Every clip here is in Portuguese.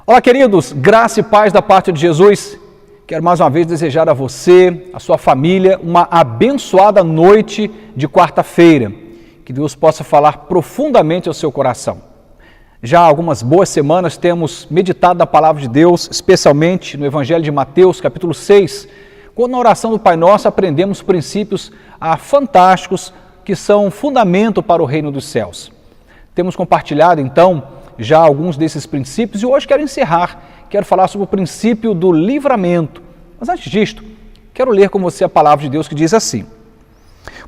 Olá, queridos, graça e paz da parte de Jesus. Quero mais uma vez desejar a você, a sua família, uma abençoada noite de quarta-feira. Que Deus possa falar profundamente ao seu coração. Já há algumas boas semanas temos meditado na palavra de Deus, especialmente no Evangelho de Mateus, capítulo 6, quando na oração do Pai Nosso aprendemos princípios fantásticos que são fundamento para o reino dos céus. Temos compartilhado, então, já alguns desses princípios e hoje quero falar sobre o princípio do livramento. Mas antes disto, quero ler com você a palavra de Deus que diz assim: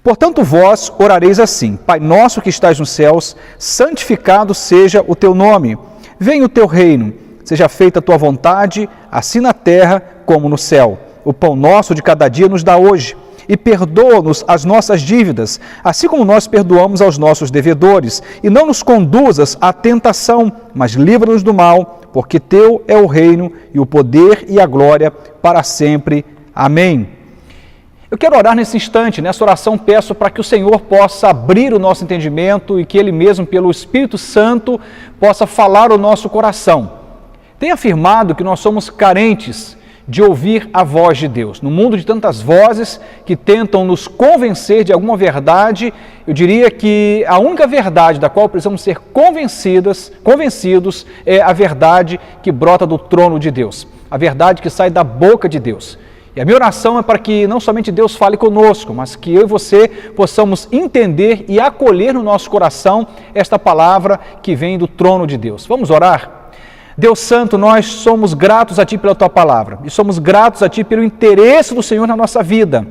Portanto vós orareis assim: Pai nosso que estais nos céus, santificado seja o teu nome. Venha o teu reino, seja feita a tua vontade, assim na terra como no céu. O pão nosso de cada dia nos dá hoje. E perdoa-nos as nossas dívidas, assim como nós perdoamos aos nossos devedores. E não nos conduzas à tentação, mas livra-nos do mal, porque teu é o reino e o poder e a glória para sempre. Amém. Eu quero orar nesse instante, nessa oração peço para que o Senhor possa abrir o nosso entendimento e que Ele mesmo, pelo Espírito Santo, possa falar o nosso coração. Tenho afirmado que nós somos carentes de ouvir a voz de Deus. No mundo de tantas vozes que tentam nos convencer de alguma verdade, eu diria que a única verdade da qual precisamos ser convencidos é a verdade que brota do trono de Deus, a verdade que sai da boca de Deus. E a minha oração é para que não somente Deus fale conosco, mas que eu e você possamos entender e acolher no nosso coração esta palavra que vem do trono de Deus. Vamos orar? Deus Santo, nós somos gratos a Ti pela Tua palavra e somos gratos a Ti pelo interesse do Senhor na nossa vida.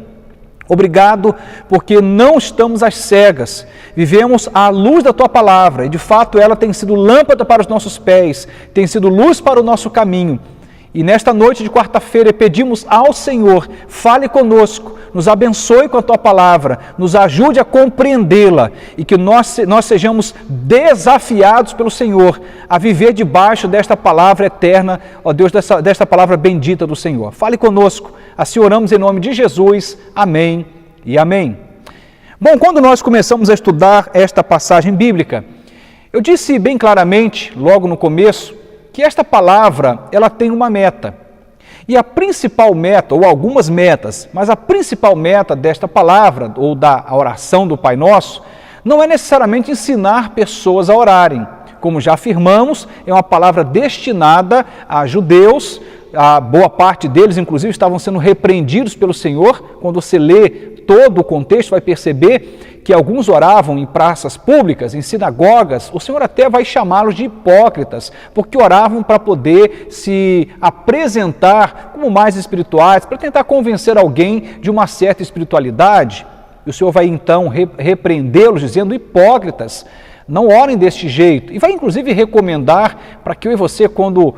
Obrigado porque não estamos às cegas, vivemos à luz da Tua palavra e de fato ela tem sido lâmpada para os nossos pés, tem sido luz para o nosso caminho. E nesta noite de quarta-feira pedimos ao Senhor, fale conosco, nos abençoe com a Tua palavra, nos ajude a compreendê-la e que nós sejamos desafiados pelo Senhor a viver debaixo desta palavra eterna, ó Deus, desta palavra bendita do Senhor. Fale conosco, assim oramos em nome de Jesus. Amém e amém. Bom, quando nós começamos a estudar esta passagem bíblica, eu disse bem claramente, logo no começo, que esta palavra, ela tem uma meta. E a principal meta, ou algumas metas, mas a principal meta desta palavra, ou da oração do Pai Nosso, não é necessariamente ensinar pessoas a orarem. Como já afirmamos, é uma palavra destinada a judeus, a boa parte deles, inclusive, estavam sendo repreendidos pelo Senhor. Quando você lê todo o contexto, vai perceber que alguns oravam em praças públicas, em sinagogas. O Senhor até vai chamá-los de hipócritas, porque oravam para poder se apresentar como mais espirituais, para tentar convencer alguém de uma certa espiritualidade. E o Senhor vai então repreendê-los, dizendo: hipócritas, não orem deste jeito. E vai inclusive recomendar para que eu e você, quando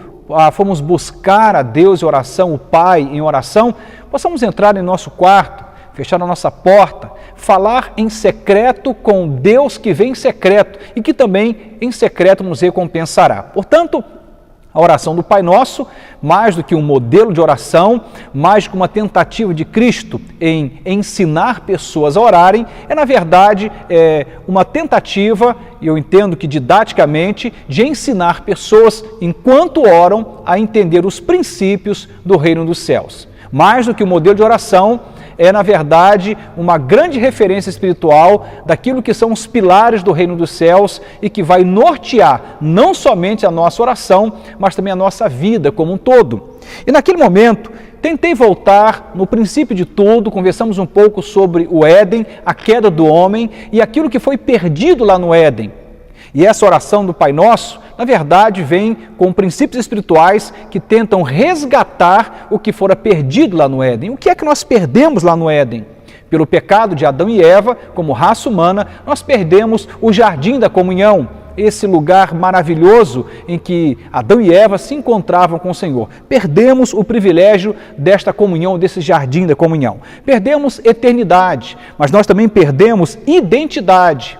formos buscar a Deus em oração, o Pai em oração, possamos entrar em nosso quarto, fechar a nossa porta, falar em secreto com Deus que vem em secreto e que também em secreto nos recompensará. Portanto, a oração do Pai Nosso, mais do que um modelo de oração, mais do que uma tentativa de Cristo em ensinar pessoas a orarem, é na verdade uma tentativa, e eu entendo que didaticamente, de ensinar pessoas, enquanto oram, a entender os princípios do reino dos céus. Mais do que um modelo de oração, é, na verdade, uma grande referência espiritual daquilo que são os pilares do reino dos céus e que vai nortear não somente a nossa oração, mas também a nossa vida como um todo. E naquele momento, tentei voltar no princípio de tudo, conversamos um pouco sobre o Éden, a queda do homem e aquilo que foi perdido lá no Éden. E essa oração do Pai Nosso, na verdade, vem com princípios espirituais que tentam resgatar o que fora perdido lá no Éden. O que é que nós perdemos lá no Éden? Pelo pecado de Adão e Eva, como raça humana, nós perdemos o jardim da comunhão, esse lugar maravilhoso em que Adão e Eva se encontravam com o Senhor. Perdemos o privilégio desta comunhão, desse jardim da comunhão. Perdemos eternidade, mas nós também perdemos identidade.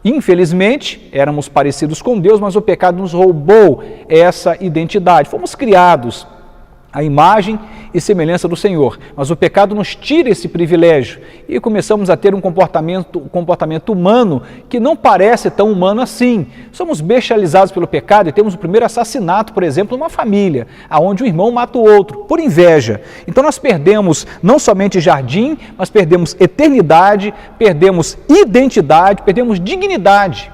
Infelizmente, éramos parecidos com Deus, mas o pecado nos roubou essa identidade. Fomos criados à imagem e semelhança do Senhor. Mas o pecado nos tira esse privilégio e começamos a ter um comportamento humano que não parece tão humano assim. Somos bestializados pelo pecado e temos o primeiro assassinato, por exemplo, numa família, onde o irmão mata o outro, por inveja. Então nós perdemos não somente jardim, mas perdemos eternidade, perdemos identidade, perdemos dignidade,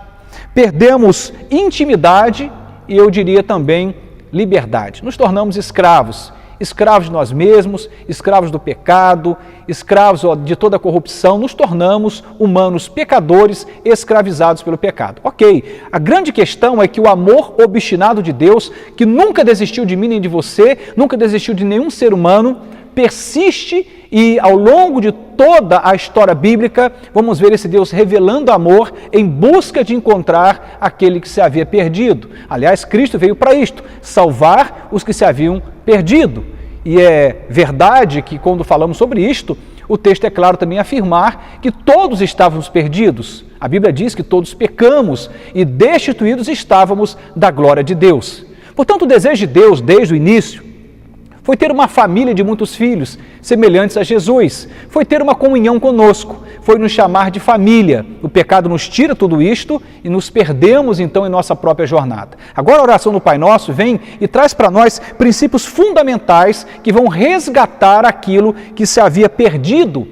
perdemos intimidade e eu diria também liberdade. Nos tornamos escravos, escravos de nós mesmos, escravos do pecado, escravos de toda a corrupção, nos tornamos humanos pecadores escravizados pelo pecado. Ok, a grande questão é que o amor obstinado de Deus, que nunca desistiu de mim nem de você, nunca desistiu de nenhum ser humano, persiste e ao longo de toda a história bíblica vamos ver esse Deus revelando amor em busca de encontrar aquele que se havia perdido. Aliás, Cristo veio para isto, salvar os que se haviam perdido. E é verdade que quando falamos sobre isto, o texto é claro também afirmar que todos estávamos perdidos. A Bíblia diz que todos pecamos e destituídos estávamos da glória de Deus. Portanto, o desejo de Deus desde o início foi ter uma família de muitos filhos, semelhantes a Jesus. Foi ter uma comunhão conosco, foi nos chamar de família. O pecado nos tira tudo isto e nos perdemos então em nossa própria jornada. Agora a oração do Pai Nosso vem e traz para nós princípios fundamentais que vão resgatar aquilo que se havia perdido.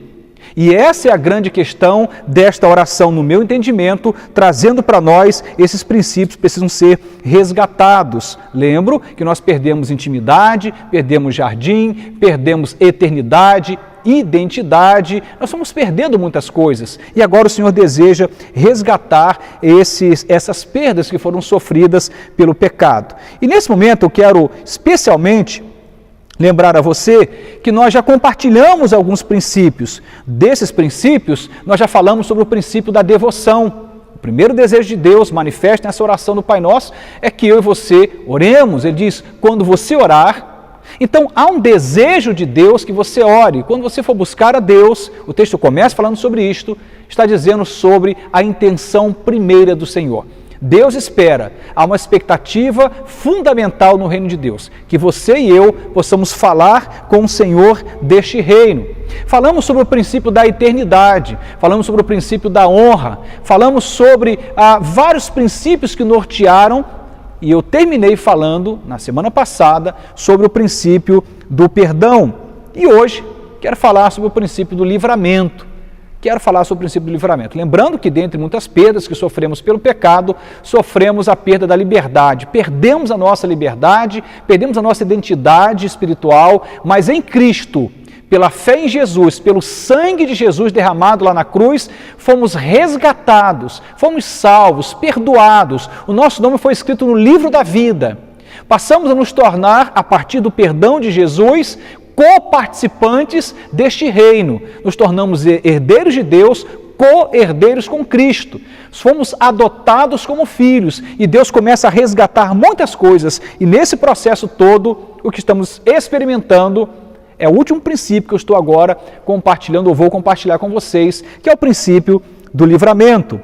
E essa é a grande questão desta oração, no meu entendimento, trazendo para nós esses princípios que precisam ser resgatados. Lembro que nós perdemos intimidade, perdemos jardim, perdemos eternidade, identidade, nós estamos perdendo muitas coisas. E agora o Senhor deseja resgatar essas perdas que foram sofridas pelo pecado. E nesse momento eu quero especialmente lembrar a você que nós já compartilhamos alguns princípios. Desses princípios, nós já falamos sobre o princípio da devoção. O primeiro desejo de Deus, manifesto nessa oração do Pai Nosso, é que eu e você oremos. Ele diz, quando você orar, então há um desejo de Deus que você ore. Quando você for buscar a Deus, o texto começa falando sobre isto, está dizendo sobre a intenção primeira do Senhor. Deus espera, há uma expectativa fundamental no reino de Deus, que você e eu possamos falar com o Senhor deste reino. Falamos sobre o princípio da eternidade, falamos sobre o princípio da honra, falamos sobre vários princípios que nortearam, e eu terminei falando, na semana passada, sobre o princípio do perdão. E hoje quero falar sobre o princípio do livramento. Quero falar sobre o princípio do livramento. Lembrando que, dentre muitas perdas que sofremos pelo pecado, sofremos a perda da liberdade. Perdemos a nossa liberdade, perdemos a nossa identidade espiritual, mas em Cristo, pela fé em Jesus, pelo sangue de Jesus derramado lá na cruz, fomos resgatados, fomos salvos, perdoados. O nosso nome foi escrito no livro da vida. Passamos a nos tornar, a partir do perdão de Jesus, co-participantes deste reino. Nos tornamos herdeiros de Deus, co-herdeiros com Cristo. Fomos adotados como filhos e Deus começa a resgatar muitas coisas. E nesse processo todo, o que estamos experimentando é o último princípio que eu estou agora compartilhando, ou vou compartilhar com vocês, que é o princípio do livramento.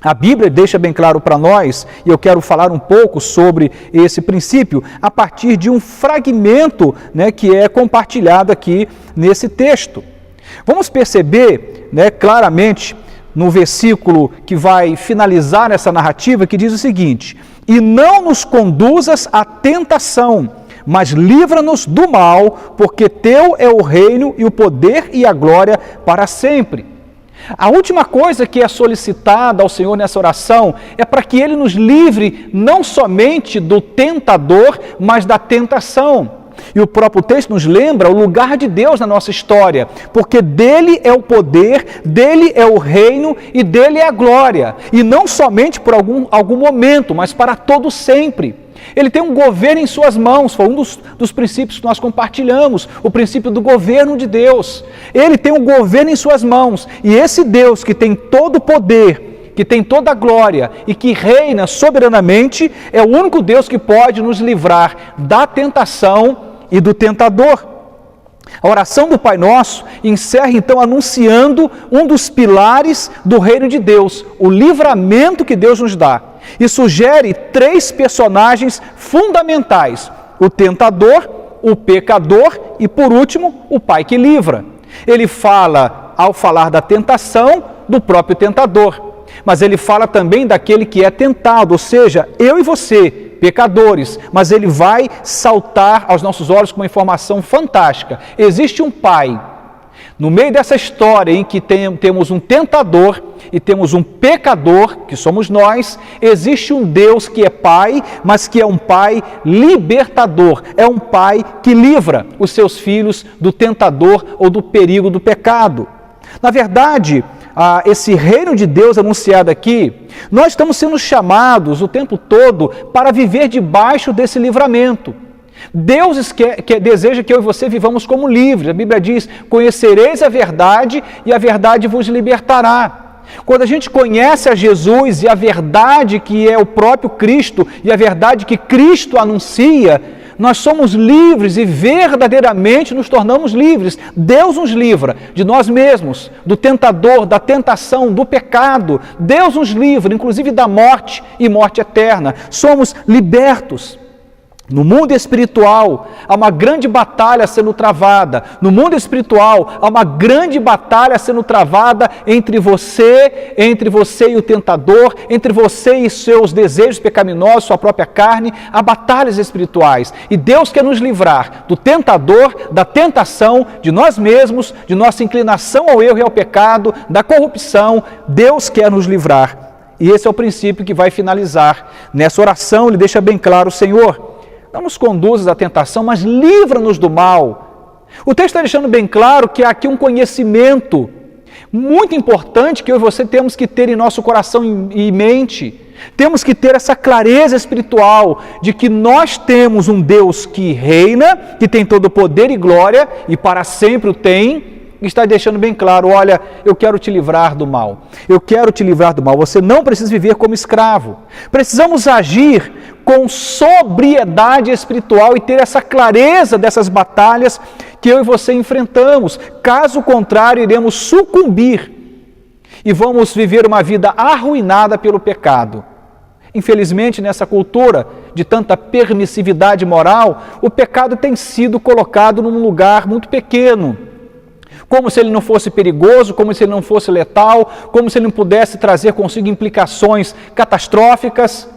A Bíblia deixa bem claro para nós, e eu quero falar um pouco sobre esse princípio, a partir de um fragmento, que é compartilhado aqui nesse texto. Vamos perceber claramente no versículo que vai finalizar essa narrativa, que diz o seguinte: e não nos conduzas à tentação, mas livra-nos do mal, porque teu é o reino e o poder e a glória para sempre. A última coisa que é solicitada ao Senhor nessa oração é para que Ele nos livre não somente do tentador, mas da tentação. E o próprio texto nos lembra o lugar de Deus na nossa história, porque dele é o poder, dele é o reino e dele é a glória. E não somente por algum momento, mas para todo sempre. Ele tem um governo em suas mãos, foi um dos princípios que nós compartilhamos, o princípio do governo de Deus. Ele tem um governo em suas mãos, e esse Deus que tem todo o poder, que tem toda a glória e que reina soberanamente, é o único Deus que pode nos livrar da tentação e do tentador. A oração do Pai Nosso encerra então anunciando um dos pilares do reino de Deus, o livramento que Deus nos dá. E sugere 3 personagens fundamentais: o tentador, o pecador e, por último, o Pai que livra. Ele fala, ao falar da tentação, do próprio tentador, mas ele fala também daquele que é tentado, ou seja, eu e você, pecadores, mas ele vai saltar aos nossos olhos com uma informação fantástica. Existe um Pai. No meio dessa história em que temos um tentador e temos um pecador, que somos nós, existe um Deus que é Pai, mas que é um Pai libertador, é um Pai que livra os seus filhos do tentador ou do perigo do pecado. Na verdade, esse reino de Deus anunciado aqui, nós estamos sendo chamados o tempo todo para viver debaixo desse livramento. Deus deseja que eu e você vivamos como livres. A Bíblia diz, conhecereis a verdade e a verdade vos libertará. Quando a gente conhece a Jesus e a verdade que é o próprio Cristo e a verdade que Cristo anuncia, nós somos livres e verdadeiramente nos tornamos livres. Deus nos livra de nós mesmos, do tentador, da tentação, do pecado. Deus nos livra, inclusive da morte e morte eterna. Somos libertos. No mundo espiritual, há uma grande batalha sendo travada. No mundo espiritual, há uma grande batalha sendo travada entre você e o tentador, entre você e seus desejos pecaminosos, sua própria carne. Há batalhas espirituais. E Deus quer nos livrar do tentador, da tentação, de nós mesmos, de nossa inclinação ao erro e ao pecado, da corrupção. Deus quer nos livrar. E esse é o princípio que vai finalizar. Nessa oração, ele deixa bem claro, Senhor, não nos conduzas à tentação, mas livra-nos do mal. O texto está deixando bem claro que há aqui um conhecimento muito importante que eu e você temos que ter em nosso coração e mente. Temos que ter essa clareza espiritual de que nós temos um Deus que reina, que tem todo o poder e glória, e para sempre o tem. Está deixando bem claro, olha, eu quero te livrar do mal. Eu quero te livrar do mal. Você não precisa viver como escravo. Precisamos agir com sobriedade espiritual e ter essa clareza dessas batalhas que eu e você enfrentamos. Caso contrário, iremos sucumbir e vamos viver uma vida arruinada pelo pecado. Infelizmente, nessa cultura de tanta permissividade moral, o pecado tem sido colocado num lugar muito pequeno. Como se ele não fosse perigoso, como se ele não fosse letal, como se ele não pudesse trazer consigo implicações catastróficas.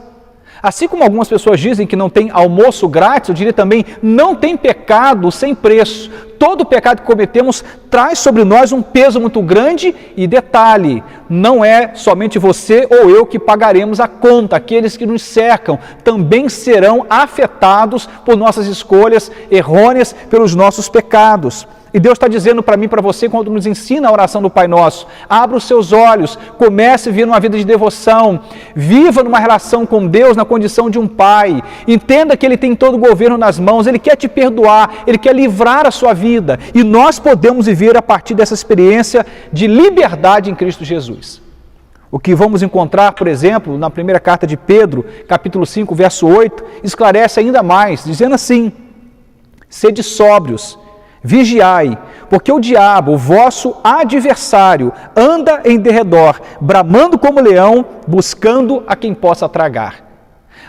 Assim como algumas pessoas dizem que não tem almoço grátis, eu diria também, não tem pecado sem preço. Todo pecado que cometemos traz sobre nós um peso muito grande e detalhe, não é somente você ou eu que pagaremos a conta, aqueles que nos cercam também serão afetados por nossas escolhas errôneas, pelos nossos pecados. E Deus está dizendo para mim e para você, quando nos ensina a oração do Pai Nosso, abra os seus olhos, comece a viver uma vida de devoção, viva numa relação com Deus na condição de um pai, entenda que Ele tem todo o governo nas mãos, Ele quer te perdoar, Ele quer livrar a sua vida, e nós podemos viver a partir dessa experiência de liberdade em Cristo Jesus. O que vamos encontrar, por exemplo, na primeira carta de Pedro, capítulo 5, verso 8, esclarece ainda mais, dizendo assim, sede sóbrios, vigiai, porque o diabo, o vosso adversário, anda em derredor, bramando como leão, buscando a quem possa tragar.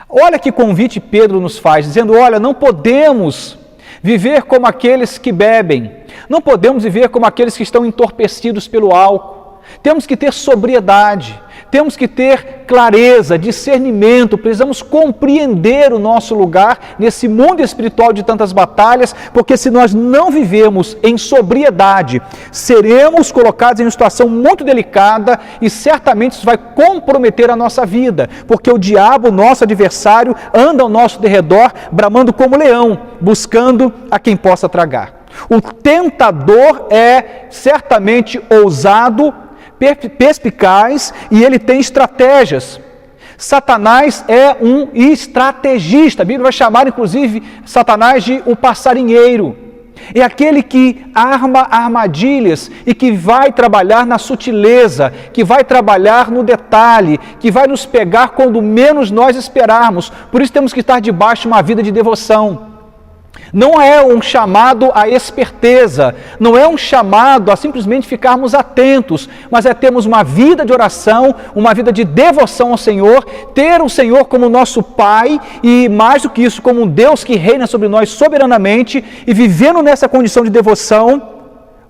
Olha que convite Pedro nos faz, dizendo, olha, não podemos viver como aqueles que bebem, não podemos viver como aqueles que estão entorpecidos pelo álcool, temos que ter sobriedade, temos que ter clareza, discernimento, precisamos compreender o nosso lugar nesse mundo espiritual de tantas batalhas, porque se nós não vivermos em sobriedade, seremos colocados em uma situação muito delicada e certamente isso vai comprometer a nossa vida, porque o diabo, nosso adversário, anda ao nosso derredor, bramando como leão, buscando a quem possa tragar. O tentador é certamente ousado, perspicaz e ele tem estratégias. Satanás é um estrategista. A Bíblia vai chamar inclusive Satanás de o passarinheiro. É aquele que arma armadilhas e que vai trabalhar na sutileza, que vai trabalhar no detalhe, que vai nos pegar quando menos nós esperarmos. Por isso temos que estar debaixo de uma vida de devoção. Não é um chamado à esperteza, não é um chamado a simplesmente ficarmos atentos, mas é termos uma vida de oração, uma vida de devoção ao Senhor, ter o Senhor como nosso Pai e, mais do que isso, como um Deus que reina sobre nós soberanamente, e vivendo nessa condição de devoção,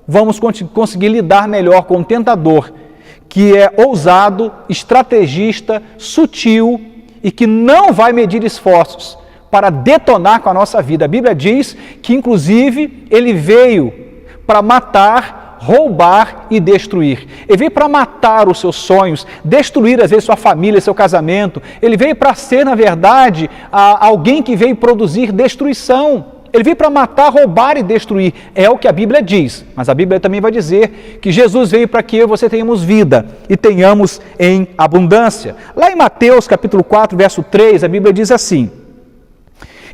vamos conseguir lidar melhor com o tentador, que é ousado, estrategista, sutil e que não vai medir esforços para detonar com a nossa vida. A Bíblia diz que, inclusive, ele veio para matar, roubar e destruir. Ele veio para matar os seus sonhos, destruir, às vezes, sua família, seu casamento. Ele veio para ser, na verdade, alguém que veio produzir destruição. Ele veio para matar, roubar e destruir. É o que a Bíblia diz. Mas a Bíblia também vai dizer que Jesus veio para que eu e você tenhamos vida e tenhamos em abundância. Lá em Mateus, capítulo 4, verso 3, a Bíblia diz assim: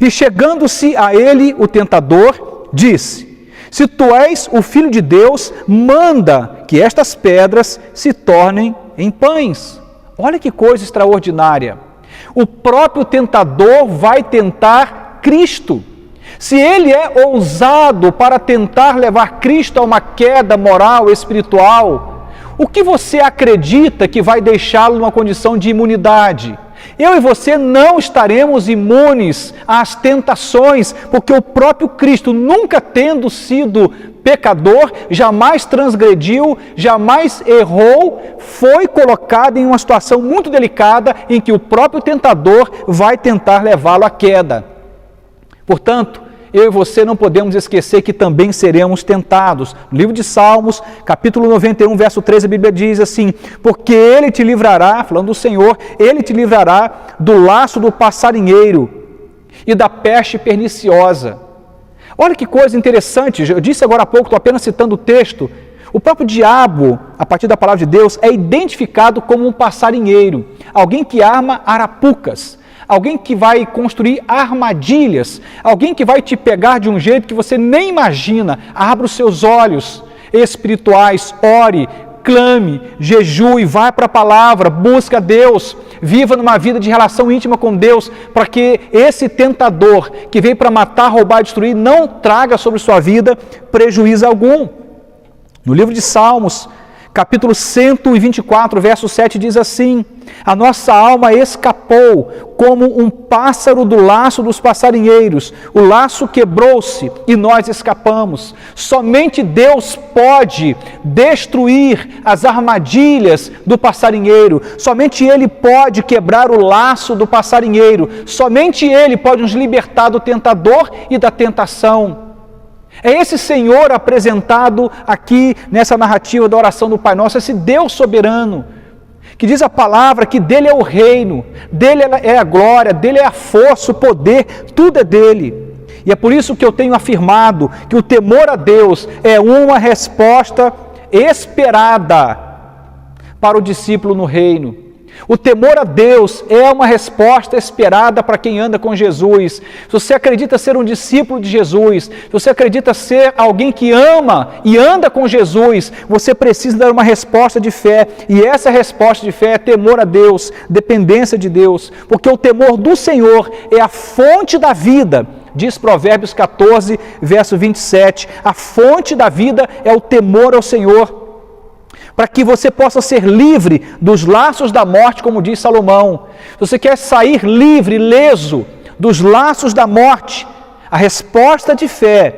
e chegando-se a ele, o tentador, disse: se tu és o Filho de Deus, manda que estas pedras se tornem em pães. Olha que coisa extraordinária. O próprio tentador vai tentar Cristo. Se ele é ousado para tentar levar Cristo a uma queda moral, espiritual, o que você acredita que vai deixá-lo numa condição de imunidade? Eu e você não estaremos imunes às tentações, porque o próprio Cristo, nunca tendo sido pecador, jamais transgrediu, jamais errou, foi colocado em uma situação muito delicada em que o próprio tentador vai tentar levá-lo à queda. Portanto, eu e você não podemos esquecer que também seremos tentados. No livro de Salmos, capítulo 91, verso 13, a Bíblia diz assim: porque ele te livrará, falando do Senhor, ele te livrará do laço do passarinheiro e da peste perniciosa. Olha que coisa interessante, eu disse agora há pouco, estou apenas citando o texto, o próprio diabo, a partir da palavra de Deus, é identificado como um passarinheiro, alguém que arma arapucas, alguém que vai construir armadilhas, alguém que vai te pegar de um jeito que você nem imagina. Abra os seus olhos espirituais, ore, clame, jejue, vai para a palavra, busca Deus, viva numa vida de relação íntima com Deus, para que esse tentador que veio para matar, roubar e destruir, não traga sobre sua vida prejuízo algum. No livro de Salmos, capítulo 124, verso 7 diz assim: a nossa alma escapou como um pássaro do laço dos passarinheiros, o laço quebrou-se e nós escapamos. Somente Deus pode destruir as armadilhas do passarinheiro, somente Ele pode quebrar o laço do passarinheiro, somente Ele pode nos libertar do tentador e da tentação. É esse Senhor apresentado aqui nessa narrativa da oração do Pai Nosso, esse Deus soberano, que diz a palavra que dele é o reino, dele é a glória, dele é a força, o poder, tudo é dele. E é por isso que eu tenho afirmado que o temor a Deus é uma resposta esperada para o discípulo no reino. O temor a Deus é uma resposta esperada para quem anda com Jesus. Se você acredita ser um discípulo de Jesus, se você acredita ser alguém que ama e anda com Jesus, você precisa dar uma resposta de fé. E essa resposta de fé é temor a Deus, dependência de Deus. Porque o temor do Senhor é a fonte da vida. Diz Provérbios 14, verso 27. A fonte da vida é o temor ao Senhor, para que você possa ser livre dos laços da morte, como diz Salomão. Se você quer sair livre, ileso dos laços da morte, a resposta de fé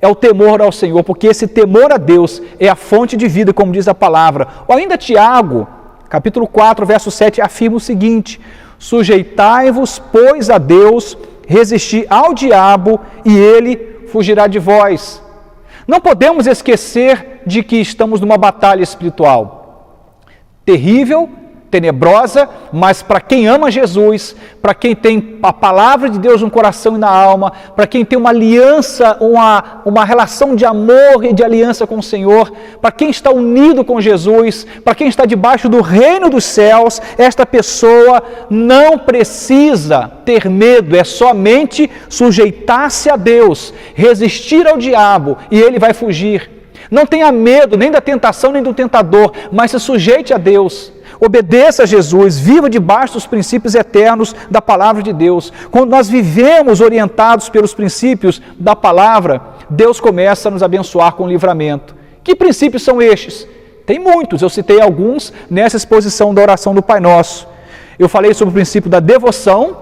é o temor ao Senhor, porque esse temor a Deus é a fonte de vida, como diz a palavra. Ou ainda Tiago, capítulo 4, verso 7, afirma o seguinte: sujeitai-vos, pois, a Deus, resisti ao diabo e ele fugirá de vós. Não podemos esquecer de que estamos numa batalha espiritual terrível, tenebrosa, mas para quem ama Jesus, para quem tem a palavra de Deus no coração e na alma, para quem tem uma aliança, uma relação de amor e de aliança com o Senhor, para quem está unido com Jesus, para quem está debaixo do reino dos céus, esta pessoa não precisa ter medo, é somente sujeitar-se a Deus, resistir ao diabo e ele vai fugir. Não tenha medo nem da tentação nem do tentador, mas se sujeite a Deus. obedeça a Jesus, viva debaixo dos princípios eternos da palavra de Deus. Quando nós vivemos orientados pelos princípios da palavra, Deus começa a nos abençoar com livramento. Que princípios são estes? Tem muitos, eu citei alguns nessa exposição da oração do Pai Nosso. Eu falei sobre o princípio da devoção,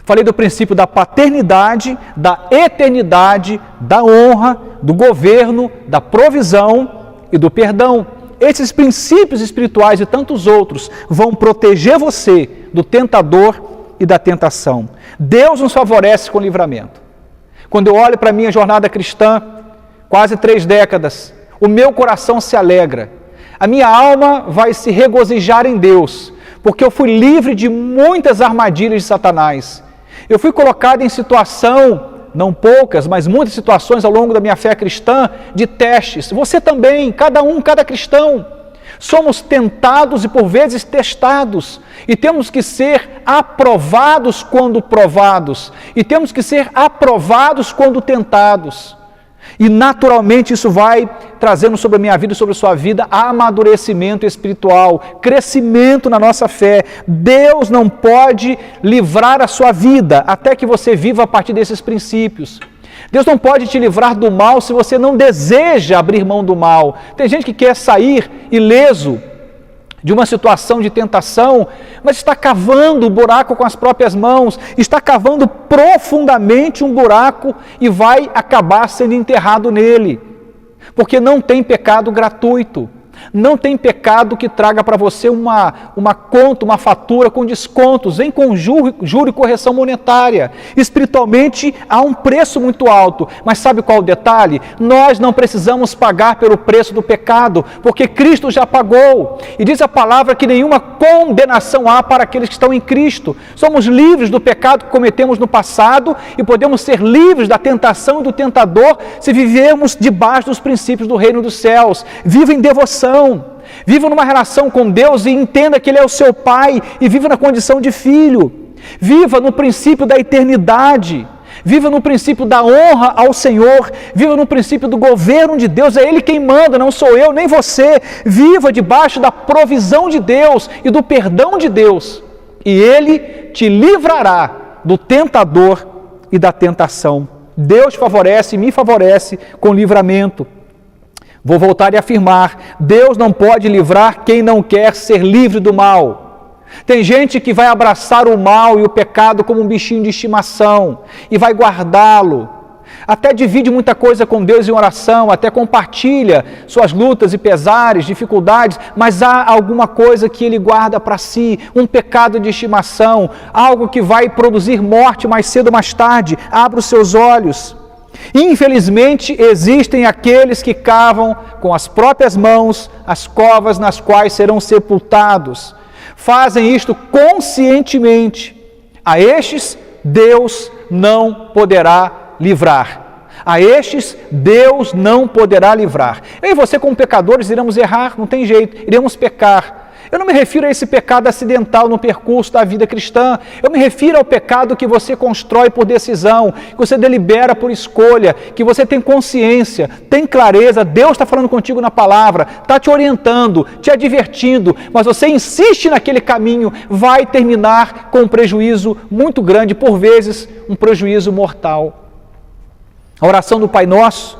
falei do princípio da paternidade, da eternidade, da honra, do governo, da provisão e do perdão. Esses princípios espirituais e tantos outros vão proteger você do tentador e da tentação. Deus nos favorece com livramento. Quando eu olho para a minha jornada cristã, quase 3 décadas, o meu coração se alegra. A minha alma vai se regozijar em Deus, porque eu fui livre de muitas armadilhas de Satanás. Eu fui colocado em situação, não poucas, mas muitas situações ao longo da minha fé cristã, de testes. Você também, cada cristão. Somos tentados e por vezes testados. E temos que ser aprovados quando provados. E temos que ser aprovados quando tentados. E naturalmente isso vai trazendo sobre a minha vida e sobre a sua vida amadurecimento espiritual, crescimento na nossa fé. Deus não pode livrar a sua vida até que você viva a partir desses princípios. Deus não pode te livrar do mal se você não deseja abrir mão do mal. Tem gente que quer sair ileso de uma situação de tentação, mas está cavando o buraco com as próprias mãos, está cavando profundamente um buraco e vai acabar sendo enterrado nele, porque não tem pecado gratuito, não tem pecado que traga para você uma conta, uma fatura com descontos, vem com juro e correção monetária. Espiritualmente há um preço muito alto, mas sabe qual o detalhe? Nós não precisamos pagar pelo preço do pecado, porque Cristo já pagou. E diz a palavra que nenhuma condenação há para aqueles que estão em Cristo. Somos livres do pecado que cometemos no passado e podemos ser livres da tentação e do tentador se vivermos debaixo dos princípios do reino dos céus. Viva em devoção. Viva numa relação com Deus e entenda que Ele é o seu Pai e viva na condição de filho. Viva no princípio da eternidade. Viva no princípio da honra ao Senhor. Viva no princípio do governo de Deus. É Ele quem manda, não sou eu nem você. Viva debaixo da provisão de Deus e do perdão de Deus. E Ele te livrará do tentador e da tentação. Deus favorece e me favorece com livramento. Vou voltar e afirmar, Deus não pode livrar quem não quer ser livre do mal. Tem gente que vai abraçar o mal e o pecado como um bichinho de estimação e vai guardá-lo. Até divide muita coisa com Deus em oração, até compartilha suas lutas e pesares, dificuldades, mas há alguma coisa que ele guarda para si, um pecado de estimação, algo que vai produzir morte mais cedo ou mais tarde. Abra os seus olhos. Infelizmente, existem aqueles que cavam com as próprias mãos as covas nas quais serão sepultados. Fazem isto conscientemente. A estes, Deus não poderá livrar. A estes, Deus não poderá livrar. Eu e você, como pecadores, iremos errar, não tem jeito, iremos pecar. Eu não me refiro a esse pecado acidental no percurso da vida cristã. Eu me refiro ao pecado que você constrói por decisão, que você delibera por escolha, que você tem consciência, tem clareza. Deus está falando contigo na palavra, está te orientando, te advertindo, mas você insiste naquele caminho, vai terminar com um prejuízo muito grande, por vezes um prejuízo mortal. A oração do Pai Nosso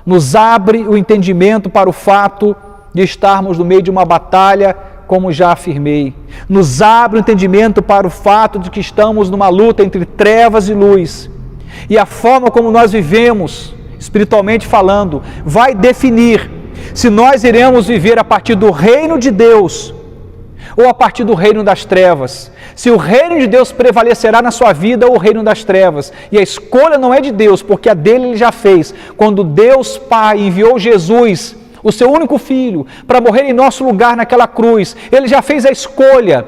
nos abre o entendimento para o fato de estarmos no meio de uma batalha, como já afirmei. Nos abre o entendimento para o fato de que estamos numa luta entre trevas e luz. E a forma como nós vivemos, espiritualmente falando, vai definir se nós iremos viver a partir do reino de Deus ou a partir do reino das trevas. Se o reino de Deus prevalecerá na sua vida ou o reino das trevas. E a escolha não é de Deus, porque a dele ele já fez. Quando Deus Pai enviou Jesus, o seu único filho, para morrer em nosso lugar naquela cruz, ele já fez a escolha,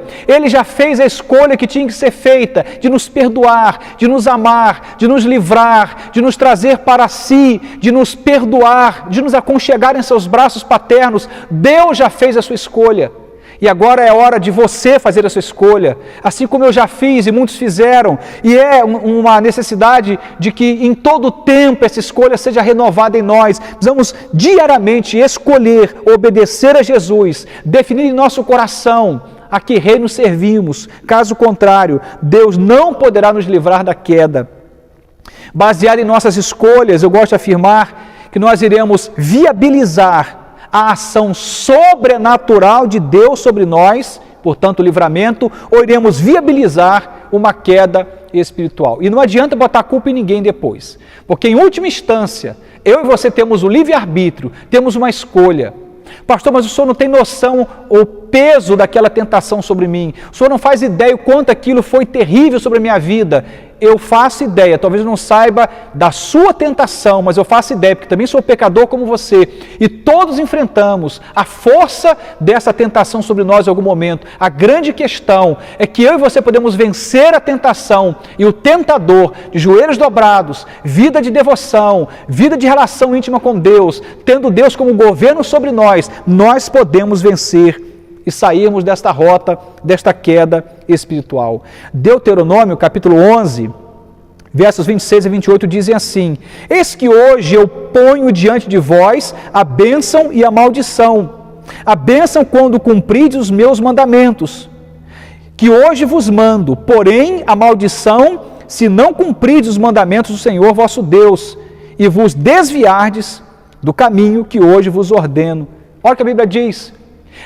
que tinha que ser feita, de nos perdoar, de nos amar, de nos livrar, de nos trazer para si, de nos perdoar, de nos aconchegar em seus braços paternos. Deus já fez a sua escolha. E agora é hora de você fazer a sua escolha, assim como eu já fiz e muitos fizeram. E é uma necessidade de que em todo tempo essa escolha seja renovada em nós. Precisamos diariamente escolher obedecer a Jesus, definir em nosso coração a que reino servimos. Caso contrário, Deus não poderá nos livrar da queda. Baseado em nossas escolhas, eu gosto de afirmar que nós iremos viabilizar a ação sobrenatural de Deus sobre nós, portanto, o livramento, ou iremos viabilizar uma queda espiritual. E não adianta botar culpa em ninguém depois, porque em última instância, eu e você temos o livre-arbítrio, temos uma escolha. Pastor, mas o senhor não tem noção o peso daquela tentação sobre mim. O senhor não faz ideia o quanto aquilo foi terrível sobre a minha vida. Eu faço ideia, talvez eu não saiba da sua tentação, mas eu faço ideia, porque também sou pecador como você. E todos enfrentamos a força dessa tentação sobre nós em algum momento. A grande questão é que eu e você podemos vencer a tentação e o tentador, de joelhos dobrados, vida de devoção, vida de relação íntima com Deus, tendo Deus como governo sobre nós, nós podemos vencer e sairmos desta rota, desta queda espiritual. Deuteronômio, capítulo 11, versos 26 e 28 dizem assim: eis que hoje eu ponho diante de vós a bênção e a maldição. A bênção quando cumprides os meus mandamentos, que hoje vos mando, porém a maldição se não cumprides os mandamentos do Senhor vosso Deus, e vos desviardes do caminho que hoje vos ordeno. Olha o que a Bíblia diz.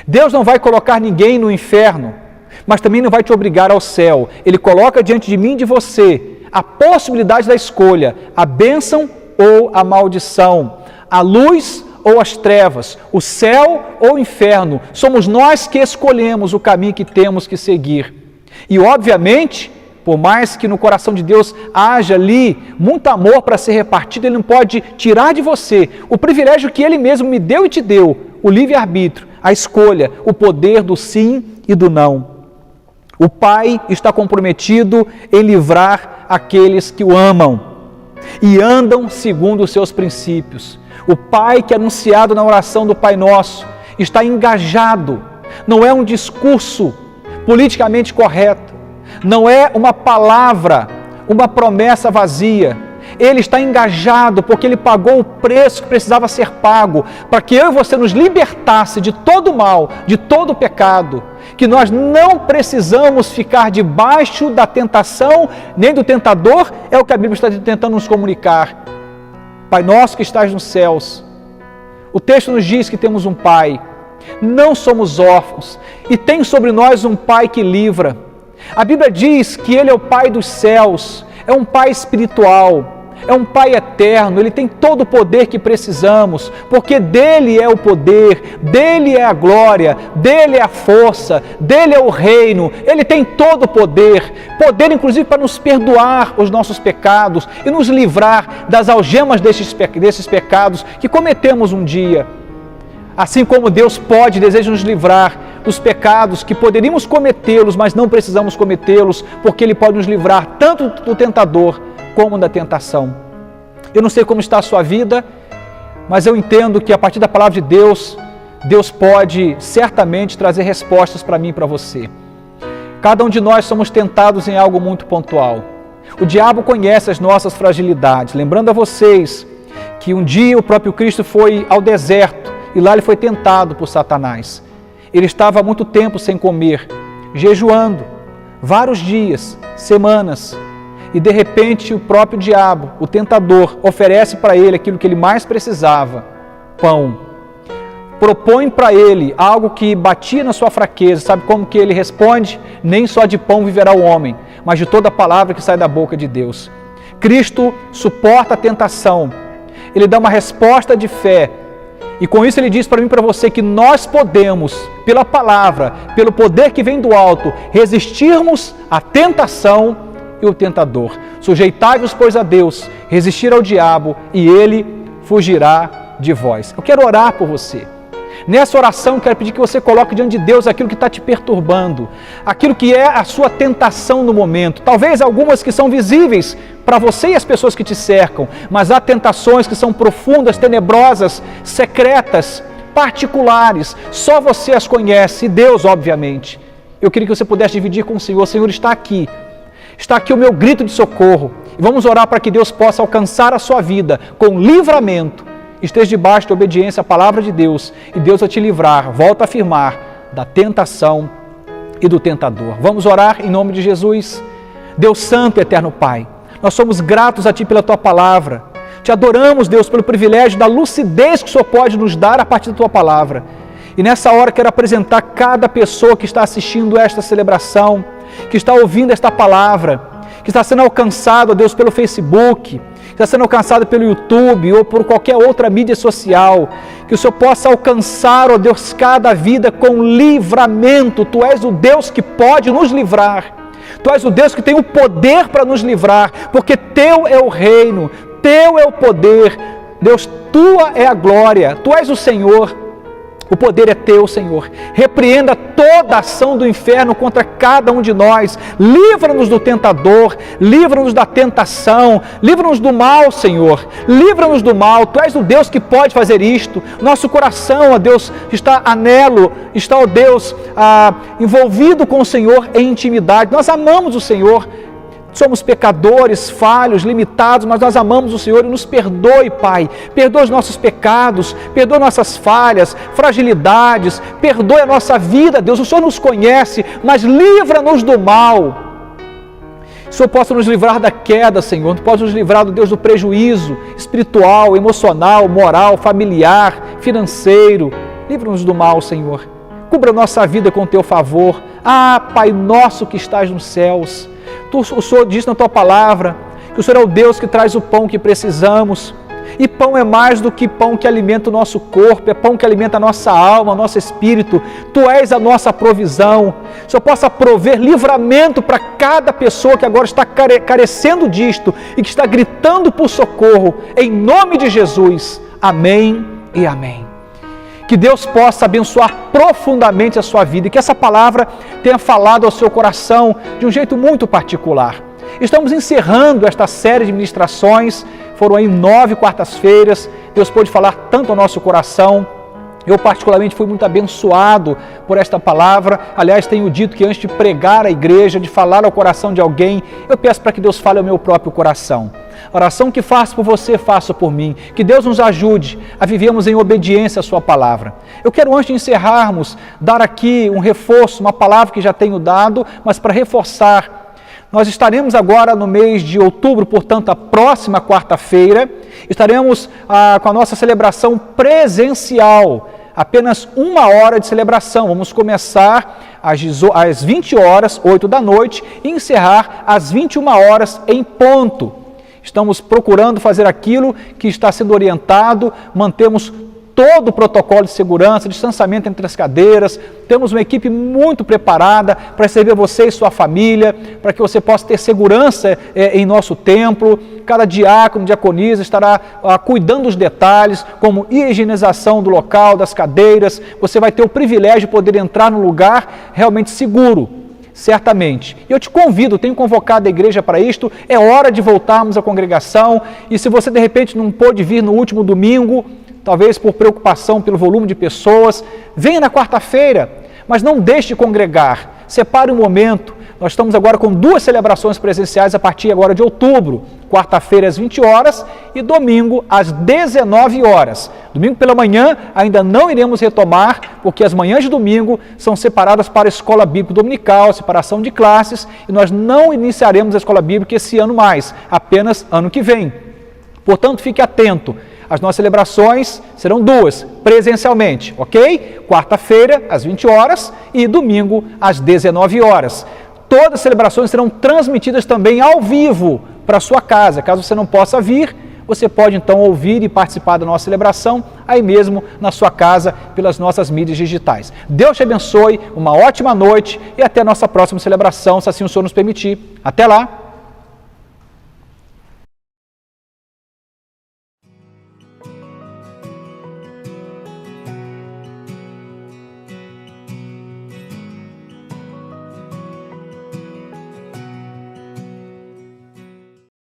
Deus não vai colocar ninguém no inferno, mas também não vai te obrigar ao céu. Ele coloca diante de mim e de você a possibilidade da escolha, a bênção ou a maldição, a luz ou as trevas, o céu ou o inferno. Somos nós que escolhemos o caminho que temos que seguir. E obviamente, por mais que no coração de Deus haja ali muito amor para ser repartido, Ele não pode tirar de você o privilégio que Ele mesmo me deu e te deu, o livre-arbítrio, a escolha, o poder do sim e do não. O Pai está comprometido em livrar aqueles que o amam e andam segundo os seus princípios. O Pai, que é anunciado na oração do Pai Nosso, está engajado. Não é um discurso politicamente correto, não é uma palavra, uma promessa vazia. Ele está engajado porque Ele pagou o preço que precisava ser pago para que eu e você nos libertasse de todo o mal, de todo o pecado, que nós não precisamos ficar debaixo da tentação nem do tentador, é o que a Bíblia está tentando nos comunicar. Pai nosso que estás nos céus, o texto nos diz que temos um Pai, não somos órfãos e tem sobre nós um Pai que livra. A Bíblia diz que Ele é o Pai dos céus, é um Pai espiritual, é um Pai eterno, Ele tem todo o poder que precisamos, porque dEle é o poder, dEle é a glória, dEle é a força, dEle é o reino, Ele tem todo o poder inclusive para nos perdoar os nossos pecados e nos livrar das algemas desses pecados que cometemos um dia. Assim como Deus pode e deseja nos livrar dos pecados que poderíamos cometê-los, mas não precisamos cometê-los, porque Ele pode nos livrar tanto do tentador como da tentação. Eu não sei como está a sua vida, mas eu entendo que a partir da palavra de Deus, Deus pode certamente trazer respostas para mim e para você. Cada um de nós somos tentados em algo muito pontual. O diabo conhece as nossas fragilidades. Lembrando a vocês que um dia o próprio Cristo foi ao deserto e lá Ele foi tentado por Satanás. Ele estava há muito tempo sem comer, jejuando, vários dias, semanas, e de repente o próprio diabo, o tentador, oferece para ele aquilo que ele mais precisava, pão. Propõe para ele algo que batia na sua fraqueza. Sabe como que ele responde? Nem só de pão viverá o homem, mas de toda a palavra que sai da boca de Deus. Cristo suporta a tentação, Ele dá uma resposta de fé, e com isso Ele diz para mim e para você que nós podemos, pela palavra, pelo poder que vem do alto, resistirmos à tentação e o tentador. Sujeitai-vos, pois, a Deus, resistir ao diabo e ele fugirá de vós. Eu quero orar por você. Nessa oração, quero pedir que você coloque diante de Deus aquilo que está te perturbando, aquilo que é a sua tentação no momento. Talvez algumas que são visíveis para você e as pessoas que te cercam, mas há tentações que são profundas, tenebrosas, secretas, particulares, só você as conhece, e Deus, obviamente. Eu queria que você pudesse dividir com o Senhor. Senhor, está aqui o meu grito de socorro, e vamos orar para que Deus possa alcançar a sua vida com livramento. Esteja debaixo de obediência à palavra de Deus, e Deus vai te livrar, volta a afirmar, da tentação e do tentador. Vamos orar em nome de Jesus. Deus Santo e Eterno Pai, nós somos gratos a Ti pela Tua palavra. Te adoramos, Deus, pelo privilégio da lucidez que o Senhor pode nos dar a partir da Tua palavra. E nessa hora quero apresentar cada pessoa que está assistindo esta celebração, que está ouvindo esta palavra, que está sendo alcançado, ó Deus, pelo Facebook, que está sendo alcançado pelo YouTube ou por qualquer outra mídia social. Que o Senhor possa alcançar, ó Deus, cada vida com livramento. Tu és o Deus que pode nos livrar. Tu és o Deus que tem o poder para nos livrar, porque Teu é o reino, Teu é o poder. Deus, Tua é a glória, Tu és o Senhor. O poder é Teu, Senhor. Repreenda toda a ação do inferno contra cada um de nós. Livra-nos do tentador, livra-nos da tentação, livra-nos do mal, Senhor. Livra-nos do mal. Tu és o Deus que pode fazer isto. Nosso coração, ó Deus, está ó Deus, envolvido com o Senhor em intimidade. Nós amamos o Senhor. Somos pecadores, falhos, limitados, mas nós amamos o Senhor e nos perdoe, Pai. Perdoa os nossos pecados, perdoa nossas falhas, fragilidades, perdoe a nossa vida, Deus. O Senhor nos conhece, mas livra-nos do mal. O Senhor possa nos livrar da queda, Senhor. Tu possa nos livrar, Deus, do prejuízo espiritual, emocional, moral, familiar, financeiro. Livra-nos do mal, Senhor. Cubra a nossa vida com o Teu favor. Pai nosso que estás nos céus. O Senhor diz na Tua palavra que o Senhor é o Deus que traz o pão que precisamos. E pão é mais do que pão que alimenta o nosso corpo, é pão que alimenta a nossa alma, o nosso espírito. Tu és a nossa provisão. O Senhor possa prover livramento para cada pessoa que agora está carecendo disto e que está gritando por socorro. Em nome de Jesus. Amém e amém. Que Deus possa abençoar profundamente a sua vida e que essa palavra tenha falado ao seu coração de um jeito muito particular. Estamos encerrando esta série de ministrações, foram aí 9 quartas-feiras, Deus pôde falar tanto ao nosso coração. Eu particularmente fui muito abençoado por esta palavra. Aliás, tenho dito que antes de pregar à igreja, de falar ao coração de alguém, eu peço para que Deus fale ao meu próprio coração. A oração que faço por você, faço por mim. Que Deus nos ajude a vivermos em obediência à sua palavra. Eu quero, antes de encerrarmos, dar aqui um reforço, uma palavra que já tenho dado, mas para reforçar. Nós estaremos agora no mês de outubro, portanto, a próxima quarta-feira, estaremos com a nossa celebração presencial. Apenas 1 hora de celebração. Vamos começar às 20 horas, 8 da noite, e encerrar às 21 horas em ponto. Estamos procurando fazer aquilo que está sendo orientado, mantemos todo o protocolo de segurança, distanciamento entre as cadeiras, temos uma equipe muito preparada para receber você e sua família, para que você possa ter segurança em nosso templo. Cada diácono, diaconisa estará cuidando dos detalhes, como higienização do local, das cadeiras. Você vai ter o privilégio de poder entrar num lugar realmente seguro. Certamente. Eu te convido, tenho convocado a igreja para isto, é hora de voltarmos à congregação, e se você de repente não pôde vir no último domingo, talvez por preocupação pelo volume de pessoas, venha na quarta-feira, mas não deixe de congregar, separe um momento. Nós estamos agora com 2 celebrações presenciais a partir agora de outubro, quarta-feira às 20 horas e domingo às 19 horas. Domingo pela manhã ainda não iremos retomar, porque as manhãs de domingo são separadas para a escola bíblica dominical, separação de classes, e nós não iniciaremos a escola bíblica esse ano mais, apenas ano que vem. Portanto, fique atento. As nossas celebrações serão 2, presencialmente, ok? Quarta-feira, às 20 horas e domingo, às 19 horas. Todas as celebrações serão transmitidas também ao vivo para a sua casa. Caso você não possa vir, você pode então ouvir e participar da nossa celebração aí mesmo na sua casa pelas nossas mídias digitais. Deus te abençoe, uma ótima noite e até a nossa próxima celebração, se assim o Senhor nos permitir. Até lá!